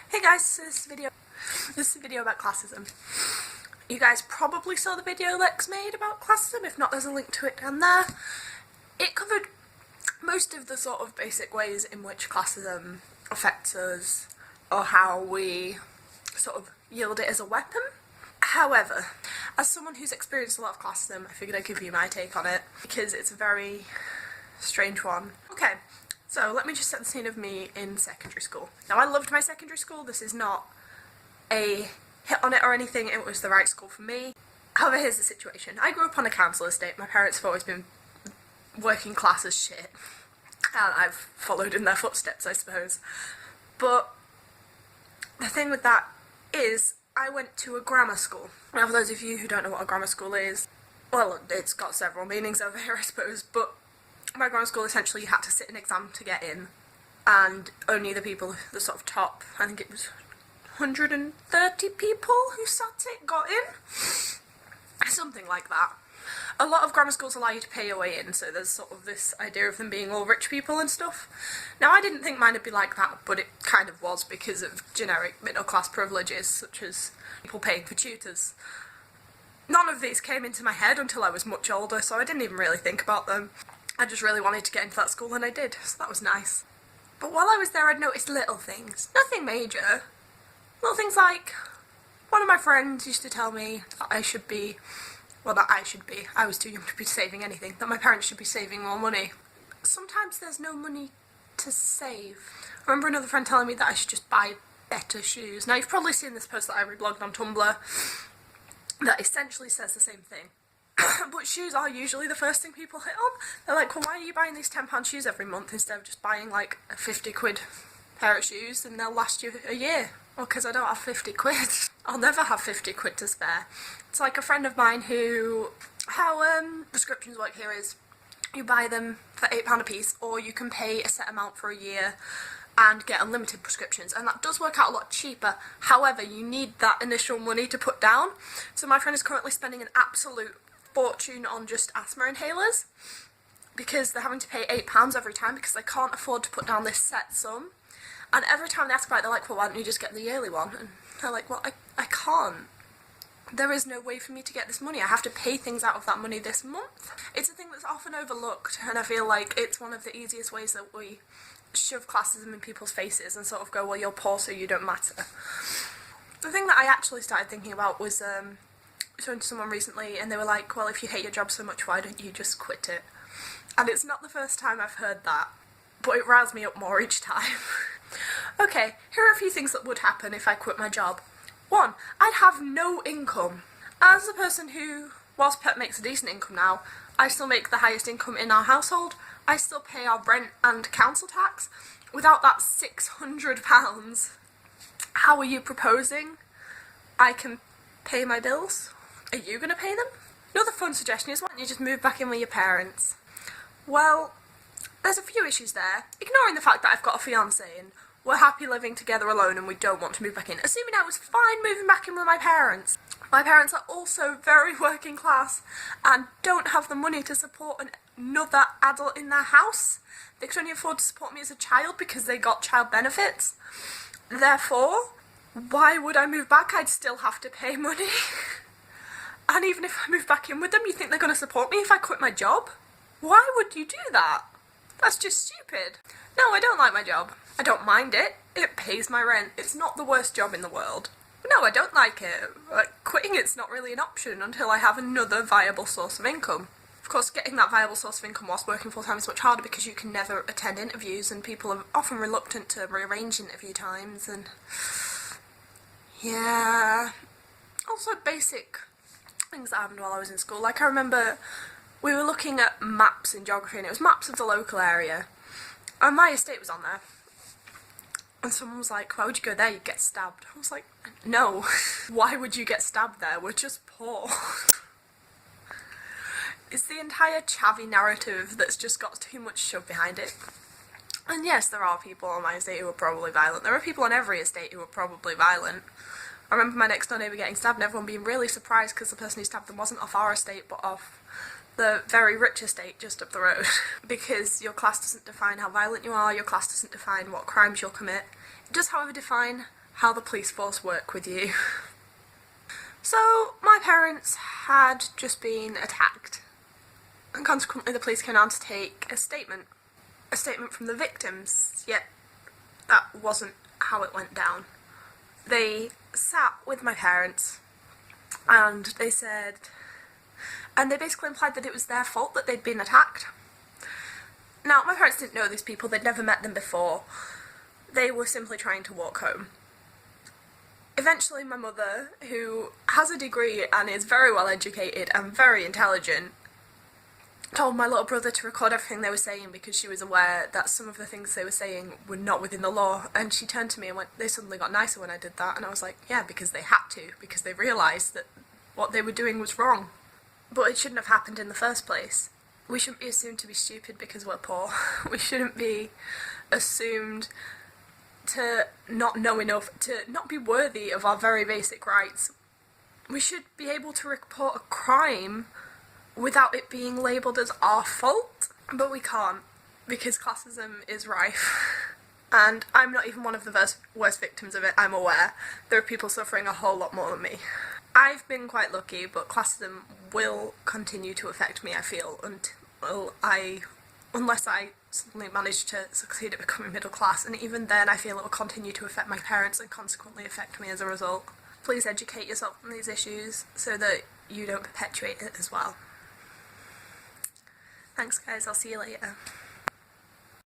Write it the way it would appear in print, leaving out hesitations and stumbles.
Hey guys, so this is a video about classism. You guys probably saw the video Lex made about classism, if not there's a link to it down there. It covered most of the sort of basic ways in which classism affects us, or how we sort of yield it as a weapon. However, as someone who's experienced a lot of classism, I figured I'd give you my take on it, because it's a very strange one. Okay. So let me just set the scene of me in secondary school. Now, I loved my secondary school. This is not a hit on it or anything. It was the right school for me. However, here's the situation. I grew up on a council estate. My parents have always been working class as shit. And I've followed in their footsteps, I suppose. But the thing with that is, I went to a grammar school. Now, for those of you who don't know what a grammar school is, well, it's got several meanings over here, I suppose, but my grammar school, essentially you had to sit an exam to get in, and only the people, the sort of top, I think it was 130 people who sat it, got in. Something like that. A lot of grammar schools allow you to pay your way in, so there's sort of this idea of them being all rich people and stuff. Now, I didn't think mine would be like that, but it kind of was because of generic middle class privileges, such as people paying for tutors. None of these came into my head until I was much older, so I didn't even really think about them. I just really wanted to get into that school, and I did, so that was nice. But while I was there, I'd noticed little things. Nothing major. Little things like, one of my friends used to tell me that I should be, I was too young to be saving anything, that my parents should be saving more money. Sometimes there's no money to save. I remember another friend telling me that I should just buy better shoes. Now, you've probably seen this post that I reblogged on Tumblr that essentially says the same thing. But shoes are usually the first thing people hit on. They're like, well, why are you buying these £10 shoes every month instead of just buying like a 50 quid pair of shoes and they'll last you a year? Well, because I don't have 50 quid. I'll never have 50 quid to spare. It's like a friend of mine who, how prescriptions work here is, you buy them for £8 a piece, or you can pay a set amount for a year and get unlimited prescriptions, and that does work out a lot cheaper. However, you need that initial money to put down. So my friend is currently spending an absolute fortune on just asthma inhalers because they're having to pay £8 every time because they can't afford to put down this set sum. And every time they ask about it, they're like, well, why don't you just get the yearly one? And they're like, well, I can't. There is no way for me to get this money. I have to pay things out of that money this month. It's a thing that's often overlooked, and I feel like it's one of the easiest ways that we shove classism in people's faces and sort of go, well, you're poor, so you don't matter. The thing that I actually started thinking about was, talking to someone recently, and they were like, well, if you hate your job so much, why don't you just quit it? And it's not the first time I've heard that, but it riles me up more each time. Okay, here are a few things that would happen if I quit my job. 1, I'd have no income. As a person who, whilst Pet makes a decent income now, I still make the highest income in our household. I still pay our rent and council tax. Without that £600, how are you proposing I can pay my bills? Are you going to pay them? Another fun suggestion is, why don't you just move back in with your parents? Well, there's a few issues there. Ignoring the fact that I've got a fiancé and we're happy living together alone and we don't want to move back in. Assuming I was fine moving back in with my parents. My parents are also very working class and don't have the money to support another adult in their house. They could only afford to support me as a child because they got child benefits. Therefore, why would I move back? I'd still have to pay money. And even if I move back in with them, you think they're going to support me if I quit my job? Why would you do that? That's just stupid. No, I don't like my job. I don't mind it. It pays my rent. It's not the worst job in the world. But no, I don't like it. Quitting it's not really an option until I have another viable source of income. Of course, getting that viable source of income whilst working full-time is much harder because you can never attend interviews and people are often reluctant to rearrange interview times and... yeah. Also, basic things that happened while I was in school. Like, I remember we were looking at maps in geography, and it was maps of the local area, and my estate was on there, and someone was like, why would you go there? You'd get stabbed. I was like, no. Why would you get stabbed there? We're just poor. It's the entire chavvy narrative that's just got too much shoved behind it. And yes, there are people on my estate who are probably violent. There are people on every estate who are probably violent. I remember my next door neighbour getting stabbed and everyone being really surprised because the person who stabbed them wasn't off our estate but off the very rich estate just up the road. Because your class doesn't define how violent you are, your class doesn't define what crimes you'll commit. It does, however, define how the police force work with you. So my parents had just been attacked, and consequently the police came down to take a statement from the victims, yet that wasn't how it went down. They sat with my parents and they basically implied that it was their fault that they'd been attacked. Now, my parents didn't know these people, they'd never met them before. They were simply trying to walk home. Eventually my mother, who has a degree and is very well educated and very intelligent, told my little brother to record everything they were saying because she was aware that some of the things they were saying were not within the law, and she turned to me and went, "They suddenly got nicer when I did that," and I was like, yeah, because they had to, because they realised that what they were doing was wrong. But it shouldn't have happened in the first place. We shouldn't be assumed to be stupid because we're poor. We shouldn't be assumed to not know enough, to not be worthy of our very basic rights. We should be able to report a crime without it being labelled as our fault, but we can't, because classism is rife. And I'm not even one of the worst victims of it, I'm aware. There are people suffering a whole lot more than me. I've been quite lucky, but classism will continue to affect me, I feel, unless I suddenly manage to succeed at becoming middle class, and even then I feel it will continue to affect my parents and consequently affect me as a result. Please educate yourself on these issues so that you don't perpetuate it as well. Thanks guys, I'll see you later.